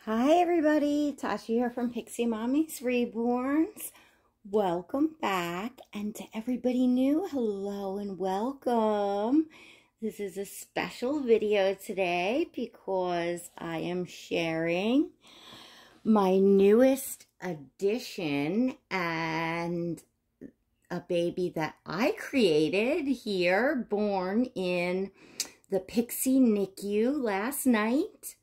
Hi everybody, Tasha here from Pixie Mommy's Reborns. Welcome back, and to everybody new, hello and welcome. This is a special video today because I am sharing my newest addition and a baby that I created here, born in the Pixie NICU last night.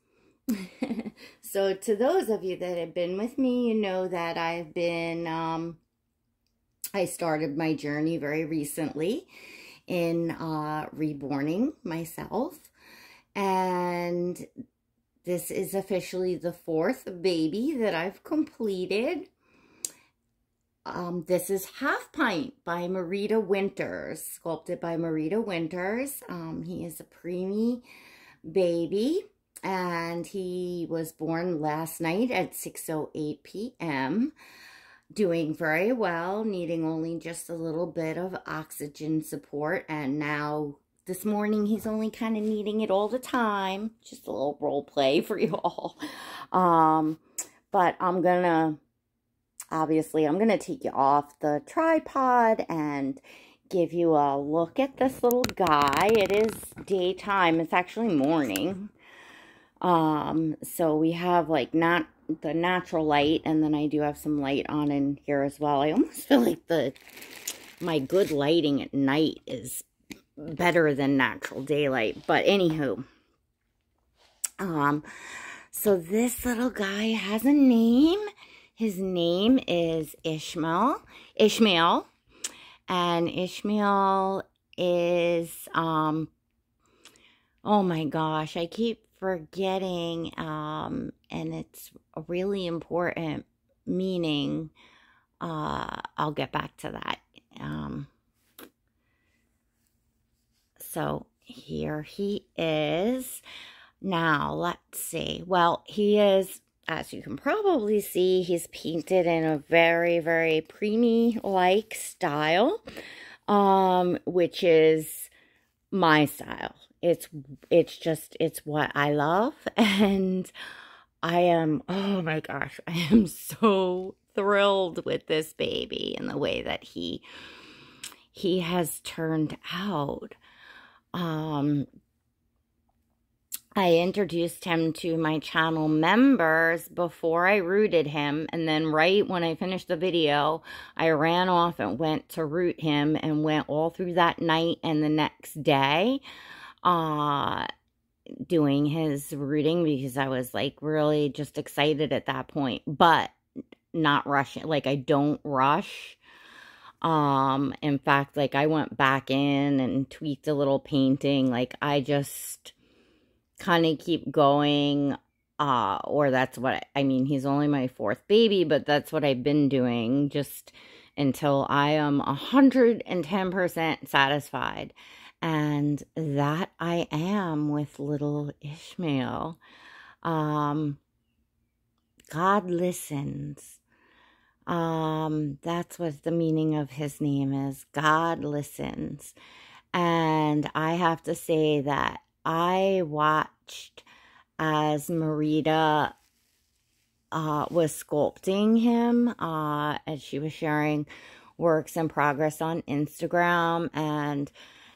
So to those of you that have been with me, you know that I've been, I started my journey very recently in reborning myself. And this is officially the fourth baby that I've completed. This is Half Pint by Marita Winters, sculpted by Marita Winters. He is a preemie baby. And he was born last night at 6:08 p.m., doing very well, needing only just a little bit of oxygen support. And now this morning, he's only kind of needing it all the time. Just a little role play for you all. But I'm going to take you off the tripod and give you a look at this little guy. It is daytime. It's actually morning. So we have like not the natural light, and then I do have some light on in here as well. I almost feel like my good lighting at night is better than natural daylight. But anywho, so this little guy has a name. His name is Ishmael, and Ishmael is, oh my gosh, I keep forgetting, and it's a really important meaning. I'll get back to that. So here he is. Now, let's see. Well, he is, as you can probably see, he's painted in a very, very preemie-like style, which is my style. It's what I love, and I am, oh my gosh, I am so thrilled with this baby and the way that he has turned out. I introduced him to my channel members before I rooted him, and then right when I finished the video, I ran off and went to root him and went all through that night and the next day doing his rooting, because I was like really just excited at that point, but not rushing. Like, I don't rush. In fact, like, I went back in and tweaked a little painting. Like, I just kind of keep going, or that's what I mean. He's only my fourth baby, but that's what I've been doing just until I am 110% satisfied. And that I am with little Ishmael. God listens. That's what the meaning of his name is. God listens. And I have to say that I watched as Marita was sculpting him, as she was sharing works in progress on Instagram, and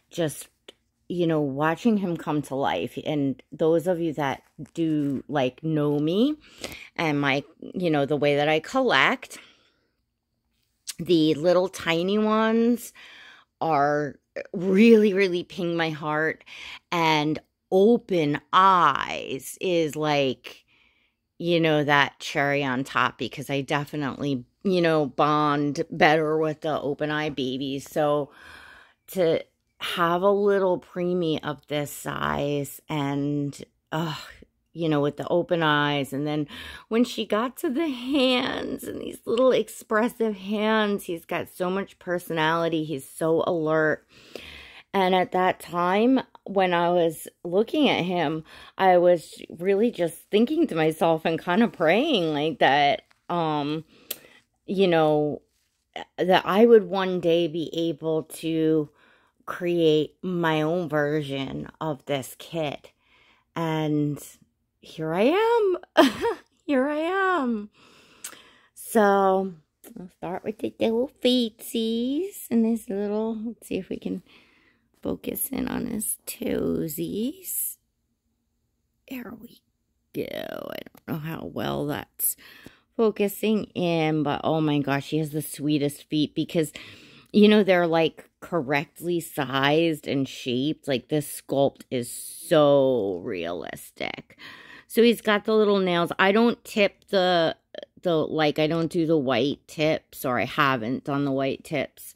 just, you know, watching him come to life. And those of you that do, like, know me and my, you know, the way that I collect, the little tiny ones are really, really ping my heart. And open eyes is like, you know, that cherry on top, because I definitely, you know, bond better with the open eye babies. So to have a little preemie of this size and, you know, with the open eyes, and then when she got to the hands and these little expressive hands, he's got so much personality. He's so alert. And at that time, when I was looking at him, I was really just thinking to myself and kind of praying like that, you know, that I would one day be able to create my own version of this kid. And here I am. here I am. So I'll start with the little feetsies and his little, let's see if we can focus in on his toesies. There we go. I don't know how well that's focusing in, but oh my gosh, he has the sweetest feet because, you know, they're like correctly sized and shaped. Like this sculpt is so realistic. So he's got the little nails. I don't tip I don't do the white tips, or I haven't done the white tips.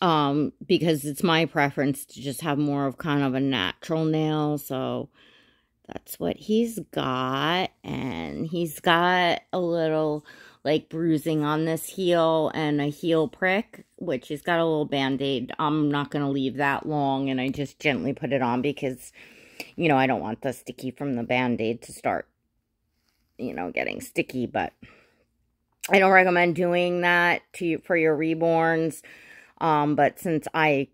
Because it's my preference to just have more of kind of a natural nail. So that's what he's got. And he's got a little like bruising on this heel and a heel prick, which he's got a little band-aid. I'm not going to leave that long, and I just gently put it on because, you know, I don't want the sticky from the band-aid to start, you know, getting sticky. But I don't recommend doing that for your reborns. But since I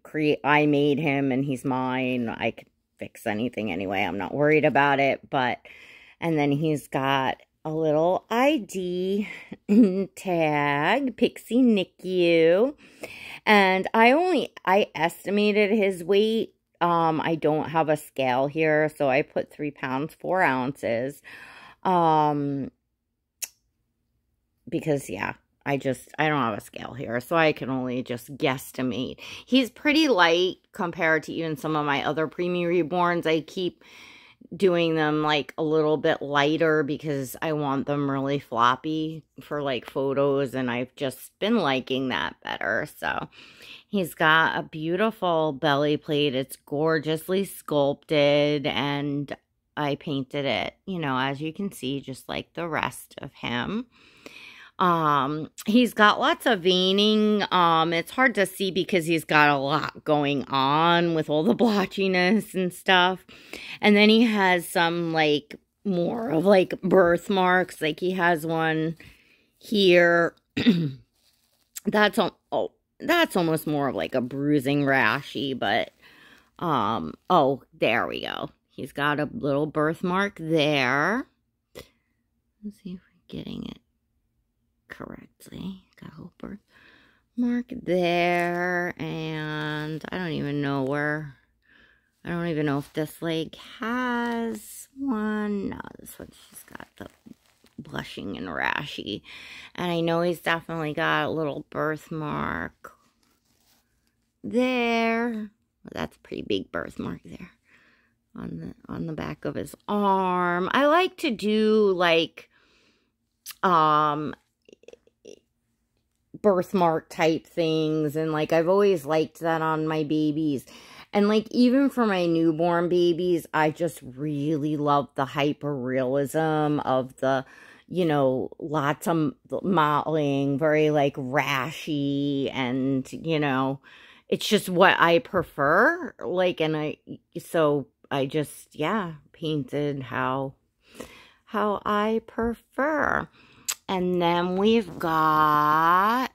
made him and he's mine, I could fix anything anyway. I'm not worried about it. And then he's got a little ID tag, Pixie NICU. And I estimated his weight. I don't have a scale here, so I put 3 pounds, 4 ounces. Because, yeah, I don't have a scale here, so I can only just guesstimate. He's pretty light compared to even some of my other preemie reborns. I keep doing them like a little bit lighter because I want them really floppy for like photos, and I've just been liking that better. So he's got a beautiful belly plate. It's gorgeously sculpted, and I painted it, you know, as you can see, just like the rest of him. He's got lots of veining. It's hard to see because he's got a lot going on with all the blotchiness and stuff. And then he has some like more of like birthmarks. Like he has one here. That's almost more of like a bruising rashy, but oh, there we go. He's got a little birthmark there. Let's see if we're getting it correctly. Got a little birthmark there, and I don't even know if this leg has one. No, this one's just got the blushing and rashy. And I know he's definitely got a little birthmark there. Well, that's a pretty big birthmark there on the back of his arm. I like to do like birthmark type things, and like I've always liked that on my babies. And like even for my newborn babies, I just really love the hyper realism of the, you know, lots of mottling, very like rashy, and you know, it's just what I prefer. Like, and so I just, yeah, painted how I prefer. And then he's got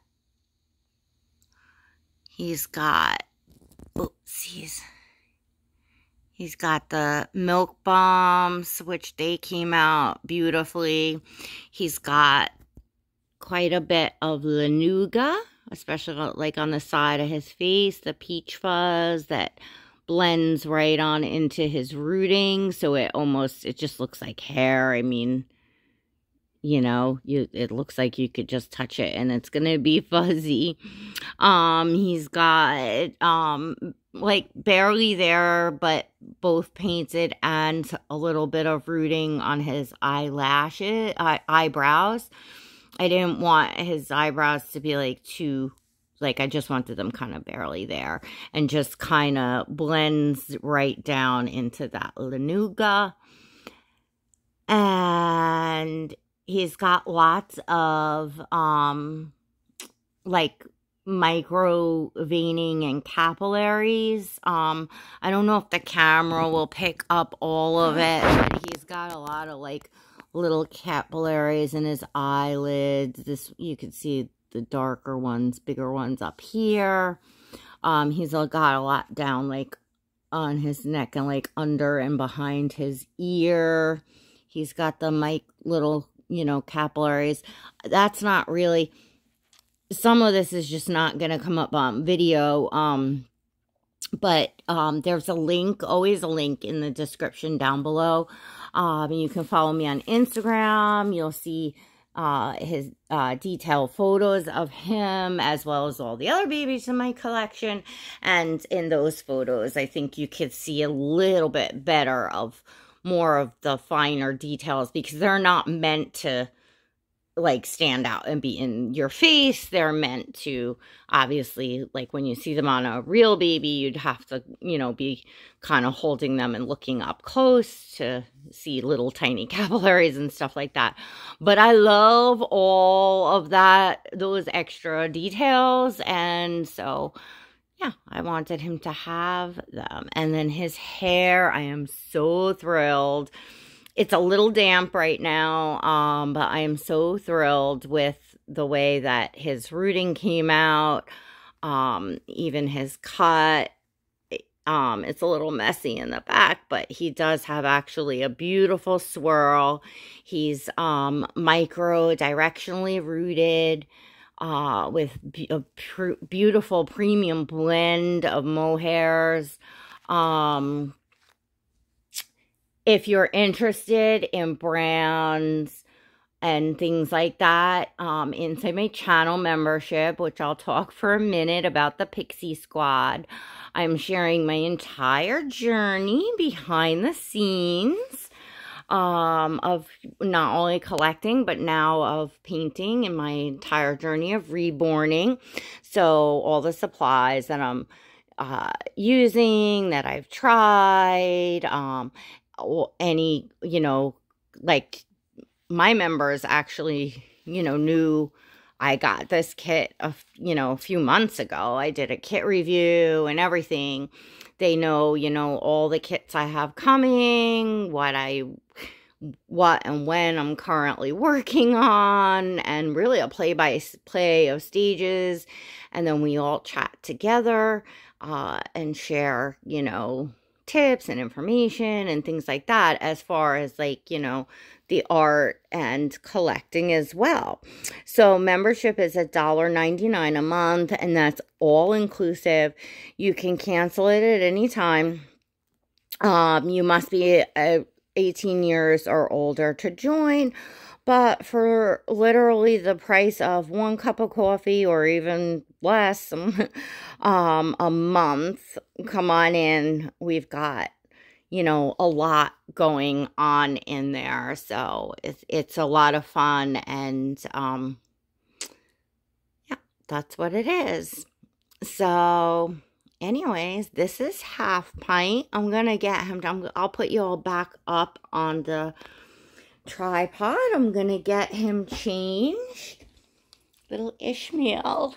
the milk bombs, which they came out beautifully. He's got quite a bit of lanuga, especially like on the side of his face, the peach fuzz that blends right on into his rooting. So it just looks like hair. I mean, you know, it looks like you could just touch it and it's gonna be fuzzy. He's got like barely there, but both painted and a little bit of rooting on his eyebrows. I didn't want his eyebrows to be like too, like I just wanted them kind of barely there, and just kind of blends right down into that lanuga. And he's got lots of, like, micro veining and capillaries. I don't know if the camera will pick up all of it, but he's got a lot of, like, little capillaries in his eyelids. You can see the darker ones, bigger ones up here. He's got a lot down, like, on his neck and, like, under and behind his ear. He's got the little you know, capillaries. That's not really, some of this is just not going to come up on video. But there's a link, always a link in the description down below. You can follow me on Instagram. You'll see his detailed photos of him, as well as all the other babies in my collection. And in those photos, I think you could see a little bit better of more of the finer details, because they're not meant to like stand out and be in your face. They're meant to, obviously, like when you see them on a real baby, you'd have to, you know, be kind of holding them and looking up close to see little tiny capillaries and stuff like that. But I love all of that, those extra details. And so, yeah, I wanted him to have them. And then his hair, I am so thrilled. It's a little damp right now, but I am so thrilled with the way that his rooting came out, even his cut. It's a little messy in the back, but he does have actually a beautiful swirl. He's micro directionally rooted with a beautiful premium blend of mohairs. If you're interested in brands and things like that, inside my channel membership, which I'll talk for a minute about the Pixie Squad, I'm sharing my entire journey behind the scenes of not only collecting, but now of painting, and my entire journey of reborning. So all the supplies that I'm using, that I've tried, any, you know, like my members actually, you know, knew I got this kit you know, a few months ago. I did a kit review and everything. They know, you know, all the kits I have coming, what and when I'm currently working on, and really a play-by-play of stages. And then we all chat together and share, you know, tips and information and things like that, as far as, like, you know, the art and collecting as well. So membership is $1.99 a month, and that's all inclusive. You can cancel it at any time. You must be 18 years or older to join, but for literally the price of 1 cup of coffee, or even less, a month, come on in. We've got, you know, a lot going on in there. So it's a lot of fun, and yeah, that's what it is. So anyways, this is Half Pint. I'm gonna get him, I'll put you all back up on the tripod. I'm gonna get him changed. Little Ishmael.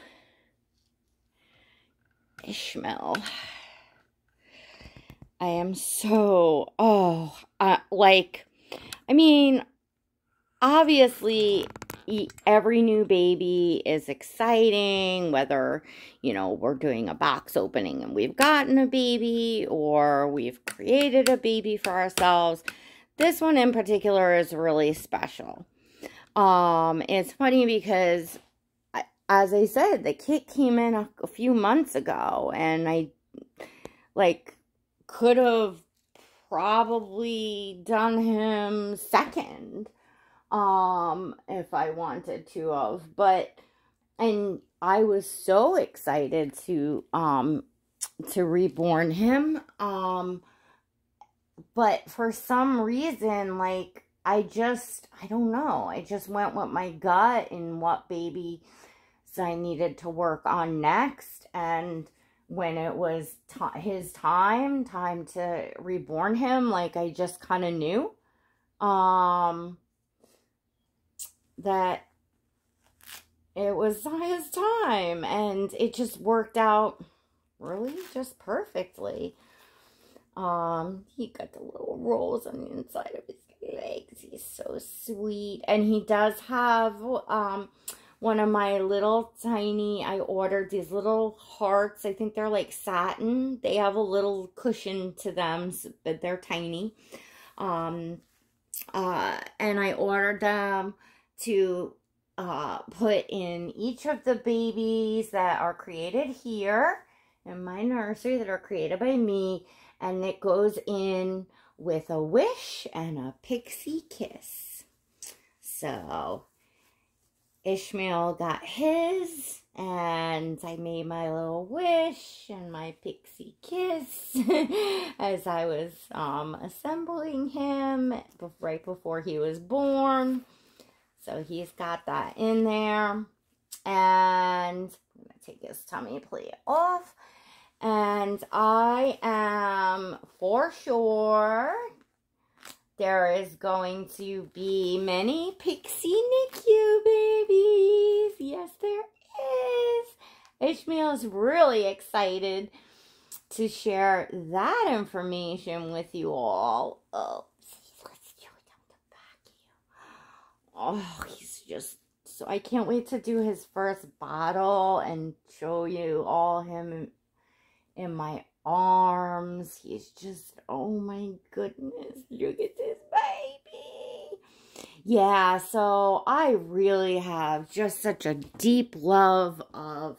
I am so, like, I mean, obviously, every new baby is exciting, whether, you know, we're doing a box opening and we've gotten a baby, or we've created a baby for ourselves. This one in particular is really special. It's funny because, as I said, the kit came in a few months ago, and I, like, could have probably done him second, if I wanted to have, but, and I was so excited to reborn him, but for some reason, like, I don't know, I just went with my gut and what baby I needed to work on next, and when it was his time to reborn him, like, I just kind of knew that it was his time, and it just worked out really just perfectly. He got the little rolls on the inside of his legs. He's so sweet, and he does have one of my little tiny, I ordered these little hearts. I think they're like satin. They have a little cushion to them, but they're tiny. And I ordered them to put in each of the babies that are created here in my nursery, that are created by me, and it goes in with a wish and a pixie kiss. So Ishmael got his, and I made my little wish and my pixie kiss as I was assembling him right before he was born. So he's got that in there. And I'm going to take his tummy plate off. And I am for sure there is going to be many Pixie NICU babies. Yes, there is. Ishmael is really excited to share that information with you all. Oh, let's do it on the back here. Oh, he's just so, I can't wait to do his first bottle and show you all him in my arms. He's just, oh my goodness, look at this baby. Yeah, so I really have just such a deep love of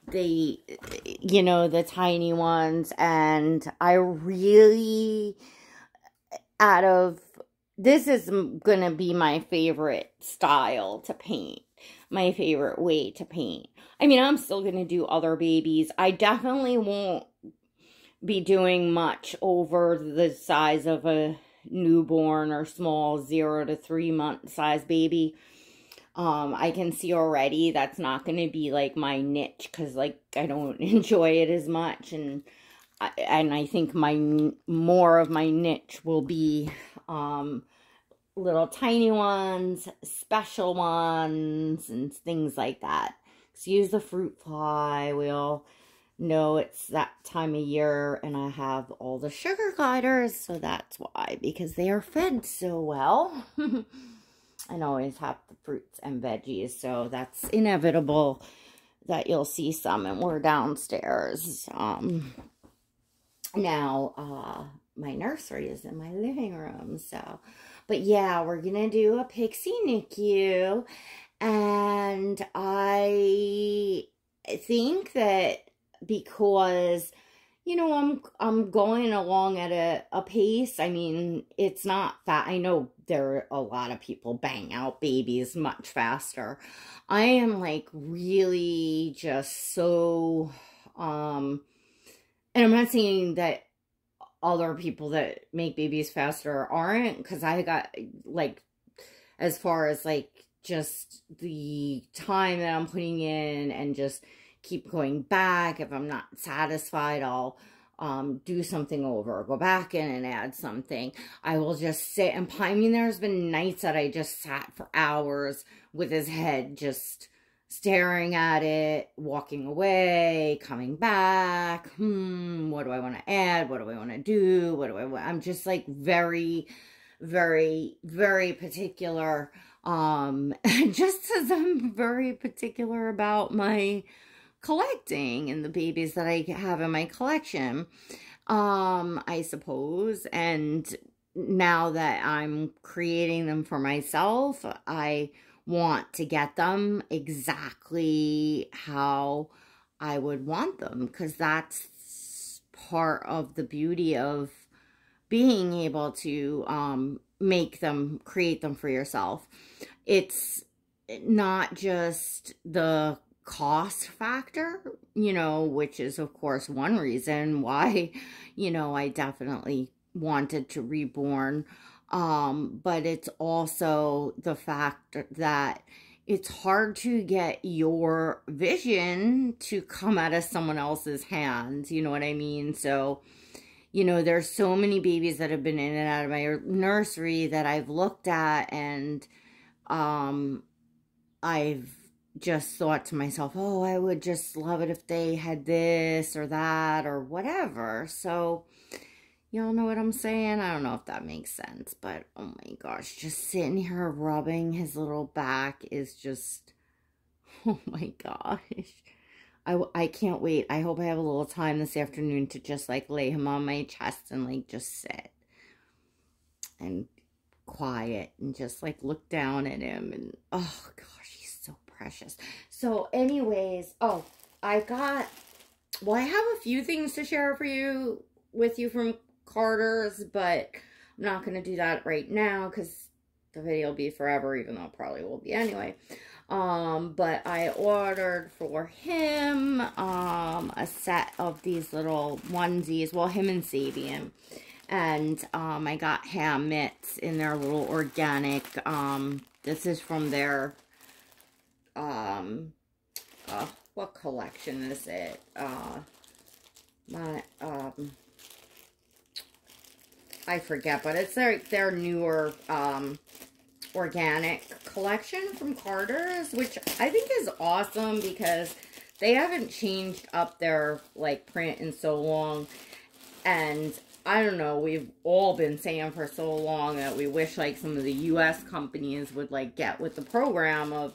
the, you know, the tiny ones, and I really, this is gonna be my favorite style to paint, my favorite way to paint. I mean, I'm still gonna do other babies. I definitely won't be doing much over the size of a newborn or small 0 to 3 month size baby. I can see already that's not going to be like my niche, because like I don't enjoy it as much, and I think more of my niche will be little tiny ones, special ones, and things like that. Excuse the fruit fly. We'll know it's that time of year, and I have all the sugar gliders, so that's why, because they are fed so well. And always have the fruits and veggies, so that's inevitable that you'll see some, and we're downstairs. Now, my nursery is in my living room, so, but yeah, we're gonna do a Pixie NICU, and I think that because, you know, I'm going along at a pace. I mean, it's not fast. I know there are a lot of people bang out babies much faster. I am like really just so, and I'm not saying that other people that make babies faster aren't, because I got like, as far as like just the time that I'm putting in and just keep going back. If I'm not satisfied, I'll do something over, go back in and add something. I will just sit and, I mean, there's been nights that I just sat for hours with his head just staring at it, walking away, coming back. What do I want to add? What do I want to do? What do I want? I'm just like very, very, very particular. Just as I'm very particular about my collecting and the babies that I have in my collection, I suppose. And now that I'm creating them for myself, I want to get them exactly how I would want them, because that's part of the beauty of being able to make them, create them for yourself. It's not just the cost factor, you know, which is of course one reason why, you know, I definitely wanted to reborn, but it's also the fact that it's hard to get your vision to come out of someone else's hands, you know what I mean? So, you know, there's so many babies that have been in and out of my nursery that I've looked at, and I've just thought to myself, oh, I would just love it if they had this or that or whatever. So, y'all know what I'm saying? I don't know if that makes sense, but oh my gosh, just sitting here rubbing his little back is just, oh my gosh. I can't wait. I hope I have a little time this afternoon to just like lay him on my chest and like just sit and quiet and just like look down at him, and oh gosh, he's so precious. So anyways, oh, I got, well, I have a few things to share with you from Carter's, but I'm not going to do that right now because the video will be forever, even though it probably will be anyway. But I ordered for him a set of these little onesies, well, him and Sabian. And I got ham mitts in their little organic, this is from their, what collection is it? I forget, but it's their newer, organic collection from Carter's, which I think is awesome because they haven't changed up their, like, print in so long. And I don't know, we've all been saying for so long that we wish, like, some of the U.S. companies would, like, get with the program of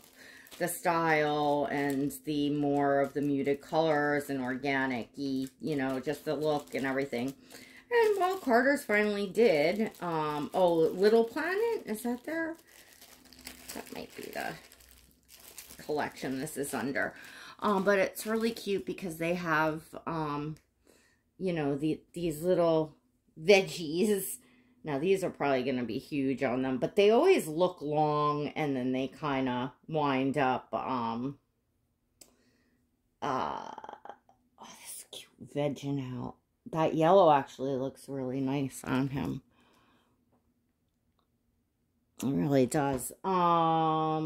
the style and the more of the muted colors and organic-y, you know, just the look and everything. And, well, Carter's finally did. Oh, Little Planet, is that there? That might be the collection this is under. But it's really cute because they have, you know, these little veggies. Now, these are probably going to be huge on them, but they always look long, and then they kind of wind up, oh, this is cute vegging out. That yellow actually looks really nice on him. It really does. I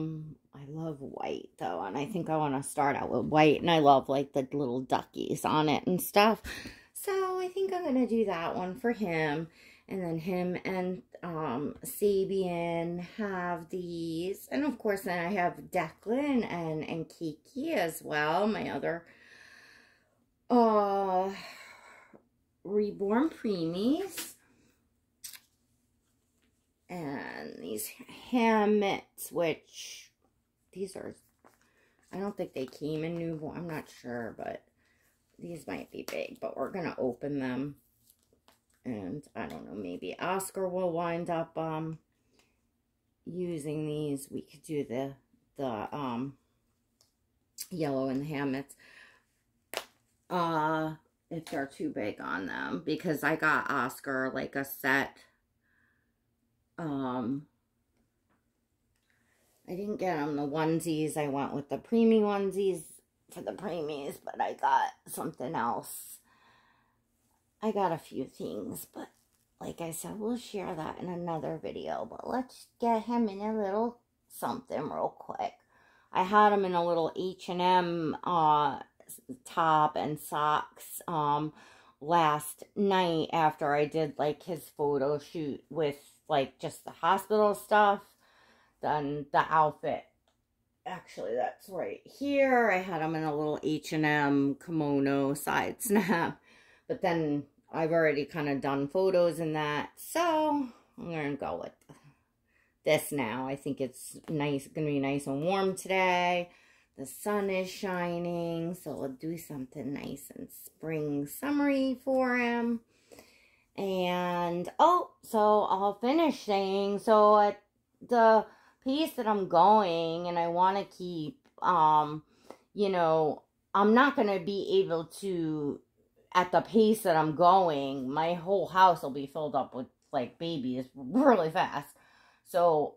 love white, though, and I think I want to start out with white, and I love, like, the little duckies on it and stuff. So I think I'm going to do that one for him. And then him and Sabian have these. And, of course, then I have Declan and Kiki as well. My other Reborn Preemies. And these ham mitts, which these are, I don't think they came in newborn. I'm not sure, but these might be big. But we're going to open them. And I don't know, maybe Oscar will wind up using these. We could do the yellow and the ham mitts. If they're too big on them, because I got Oscar like a set. I didn't get him the onesies. I went with the Preemie onesies for the Preemies, but I got something else. I got a few things, but like I said, we'll share that in another video. But let's get him in a little something real quick. I had him in a little H&M top and socks last night after I did like his photo shoot with like just the hospital stuff. Then the outfit, actually that's right here. I had him in a little H&M kimono side snap. But then I've already kind of done photos in that. So I'm going to go with this now. I think it's nice, going to be nice and warm today. The sun is shining. So we'll do something nice and spring summery for him. And, oh, so I'll finish saying, so at the pace that I'm going and I want to keep, you know, I'm not going to be able to, at the pace that I'm going, my whole house will be filled up with, like, babies really fast. So,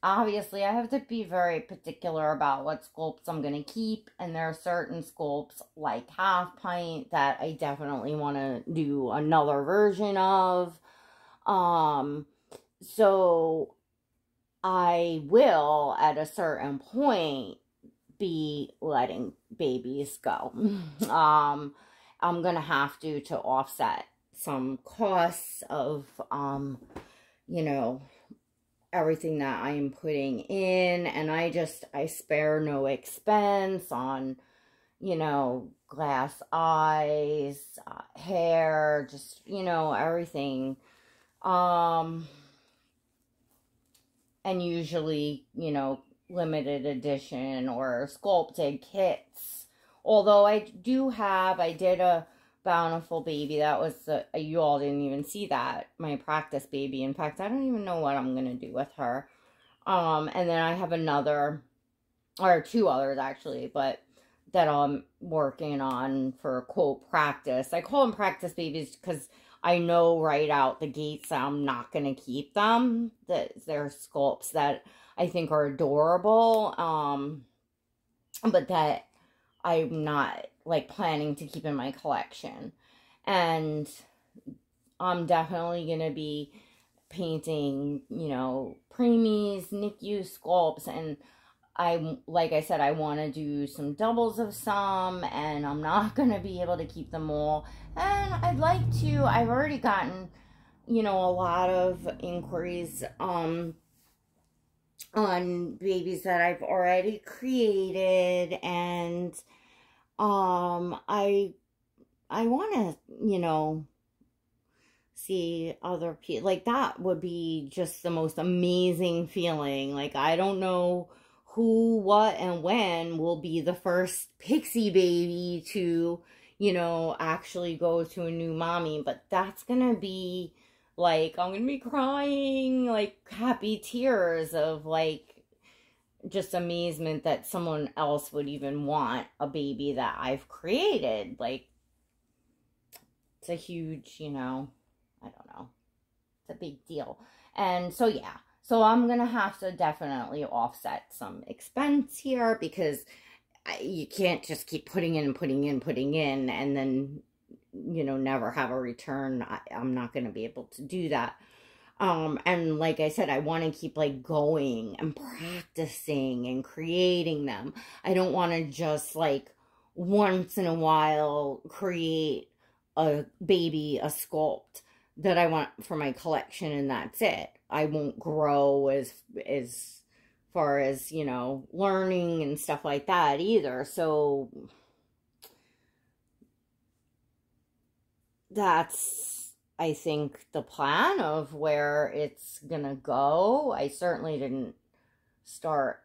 obviously, I have to be very particular about what sculpts I'm going to keep. And there are certain sculpts, like Half Pint, that I definitely want to do another version of. So, I will, at a certain point, be letting babies go. I'm going to have to offset some costs of, you know, everything that I'm putting in. And I spare no expense on, you know, glass eyes, hair, just, you know, everything. And usually, you know, limited edition or sculpted kits. Although I did a Bountiful baby. That was you all didn't even see that, my practice baby. In fact, I don't even know what I'm gonna do with her. And then I have another, or two others actually, but that I'm working on for quote practice. I call them practice babies because I know right out the gates that I'm not going to keep them. That they're sculpts that I think are adorable, but that I'm not like planning to keep in my collection. And I'm definitely going to be painting, you know, preemies, NICU sculpts, and like I said, I want to do some doubles of some, and I'm not going to be able to keep them all. And I'd like to, I've already gotten, you know, a lot of inquiries, on babies that I've already created, and, I want to, you know, see other people. Like, that would be just the most amazing feeling. Like, I don't know who, what, and when will be the first Pixie baby to, you know, actually go to a new mommy. But that's gonna be, like, I'm gonna be crying, like, happy tears of, like, just amazement that someone else would even want a baby that I've created. Like, it's a huge, you know, I don't know, it's a big deal. And so, yeah. So I'm going to have to definitely offset some expense here, because you can't just keep putting in, and then, you know, never have a return. I'm not going to be able to do that. And like I said, I want to keep like going and practicing and creating them. I don't want to just like once in a while create a baby, a sculpt that I want for my collection, and that's it. I won't grow as far as, you know, learning and stuff like that either. So that's, I think, the plan of where it's gonna go. I certainly didn't start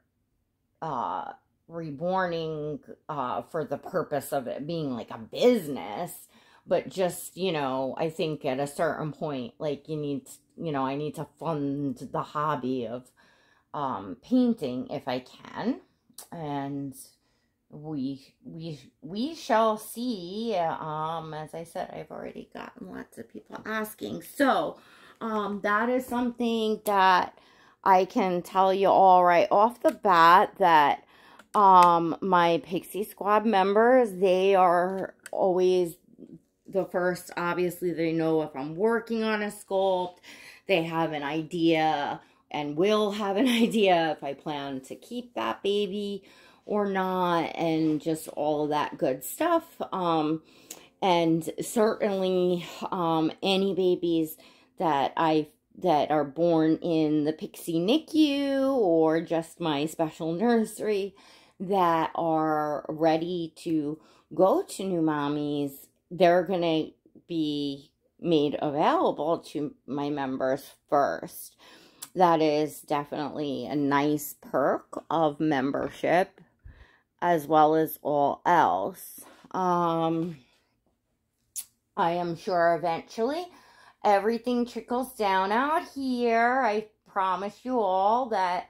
reborning for the purpose of it being like a business. But just, you know, I think at a certain point, like, you need, you know, I need to fund the hobby of painting if I can. And we shall see. As I said, I've already gotten lots of people asking. So, that is something that I can tell you all right off the bat, that my Pixie Squad members, they are always the first. Obviously, they know if I'm working on a sculpt. They have an idea, and will have an idea if I plan to keep that baby or not, and just all of that good stuff. And certainly, any babies that are born in the Pixie NICU or just my special nursery that are ready to go to new mommies, they're going to be made available to my members first. That is definitely a nice perk of membership, as well as all else. I am sure eventually everything trickles down out here. I promise you all that,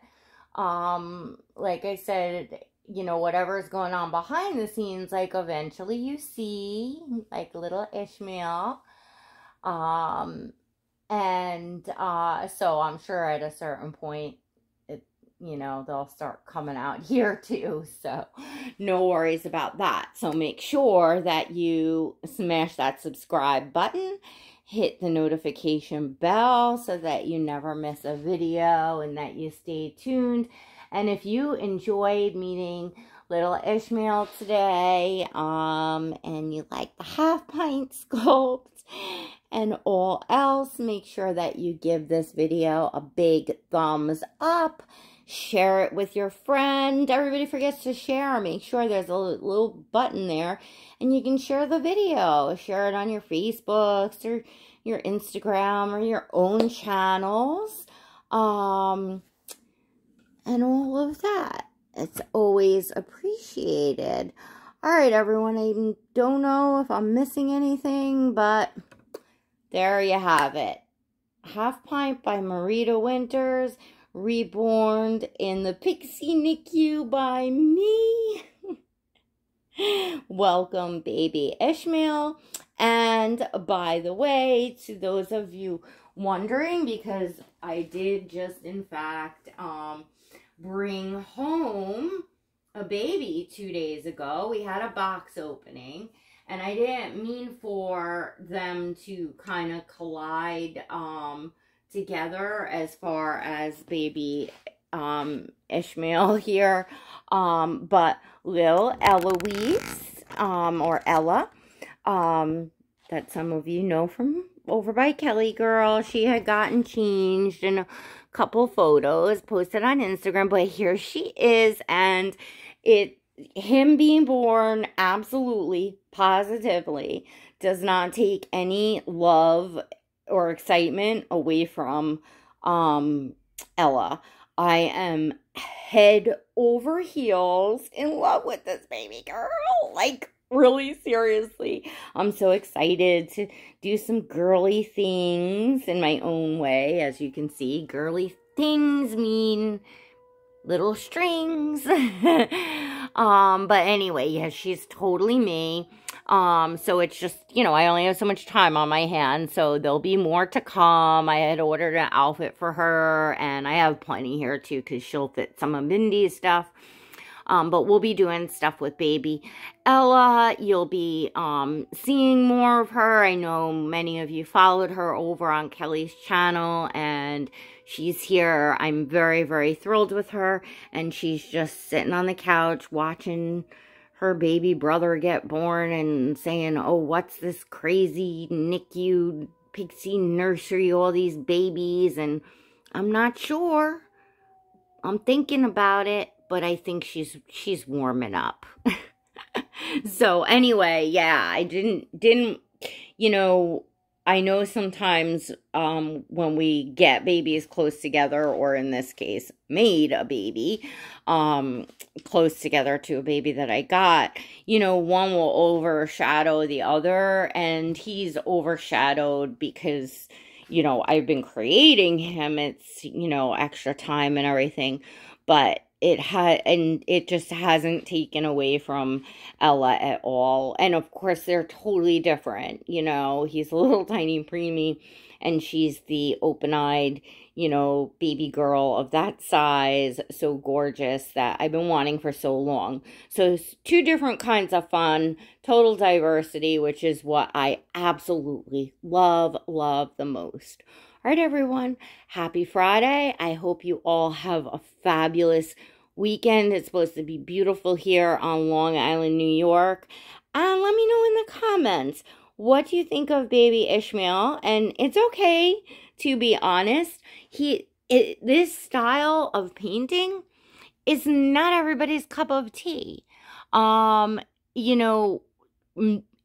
like I said, you know, whatever is going on behind the scenes, like, eventually you see, like, little Ishmael. So I'm sure at a certain point, you know, they'll start coming out here too. So no worries about that. So make sure that you smash that subscribe button, hit the notification bell so that you never miss a video and that you stay tuned. And if you enjoyed meeting little Ishmael today, and you like the Half Pint sculpt and all else, make sure that you give this video a big thumbs up. Share it with your friend. Everybody forgets to share. Make sure there's a little button there, and you can share the video. Share it on your Facebooks or your Instagram or your own channels. And all of that. It's always appreciated. All right, everyone, I don't know if I'm missing anything, but there you have it. Half Pint by Marita Winters, Reborned in the Pixie NICU by me. Welcome, baby Ishmael. And by the way, to those of you wondering, because I did just, in fact, bring home a baby 2 days ago. We had a box opening, and I didn't mean for them to kind of collide together as far as baby Ishmael here, but Lil Eloise, or Ella, that some of you know from over by Kelly Girl, she had gotten changed in a couple photos posted on Instagram, but here she is, and him being born absolutely, positively does not take any love or excitement away from Ella. I am head over heels in love with this baby girl. Like, really, seriously. I'm so excited to do some girly things in my own way. As you can see, girly things mean little strings. But anyway, yeah, she's totally me. So it's just, you know, I only have so much time on my hands, so there'll be more to come. I had ordered an outfit for her, and I have plenty here too, because she'll fit some of Mindy's stuff. But we'll be doing stuff with baby Ella. You'll be seeing more of her. I know many of you followed her over on Kelly's channel, and she's here. I'm very, very thrilled with her, and she's just sitting on the couch watching her baby brother get born and saying, oh, what's this crazy NICU, Pixie nursery, all these babies, and I'm not sure. I'm thinking about it, but I think she's warming up. So anyway, yeah, I didn't, you know, I know sometimes when we get babies close together, or in this case, made a baby close together to a baby that I got, you know, one will overshadow the other, and he's overshadowed because, you know, I've been creating him. It's, you know, extra time and everything, but it just hasn't taken away from Ella at all. And of course, they're totally different. You know, he's a little tiny preemie, and she's the open-eyed, you know, baby girl of that size, so gorgeous, that I've been wanting for so long. So two different kinds of fun, total diversity, which is what I absolutely love the most. All right, everyone, happy Friday. I hope you all have a fabulous weekend. It's supposed to be beautiful here on Long Island, New York. And let me know in the comments, what do you think of baby Ishmael? And it's okay to be honest. This style of painting is not everybody's cup of tea. You know,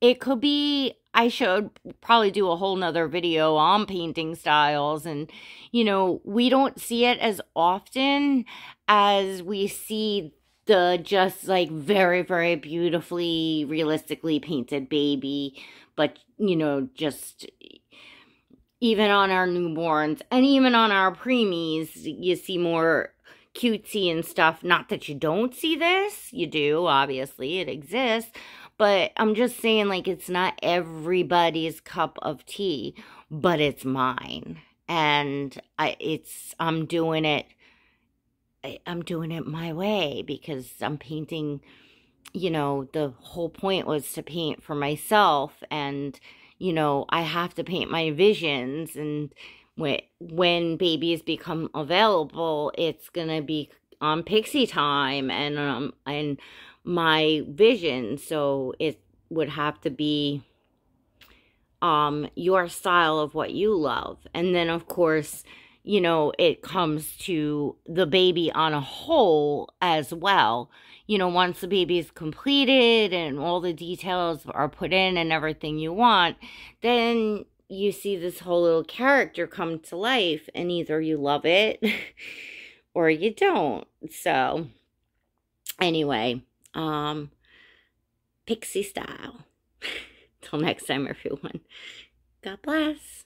it could be, I should probably do a whole nother video on painting styles, and, you know, we don't see it as often as we see the just like very, very beautifully, realistically painted baby. But, you know, just even on our newborns and even on our preemies, you see more cutesy and stuff. Not that you don't see this, you do, obviously, it exists. But I'm just saying, like, it's not everybody's cup of tea, but it's mine. And I'm doing it my way, because I'm painting, you know, the whole point was to paint for myself, and, you know, I have to paint my visions, and when babies become available, it's gonna be on Pixie time and my vision, so it would have to be your style of what you love. And then, of course, you know, it comes to the baby on a whole as well. You know, once the baby is completed and all the details are put in and everything you want, then you see this whole little character come to life, and either you love it or you don't. So anyway, Pixie style. Till next time, everyone. God bless.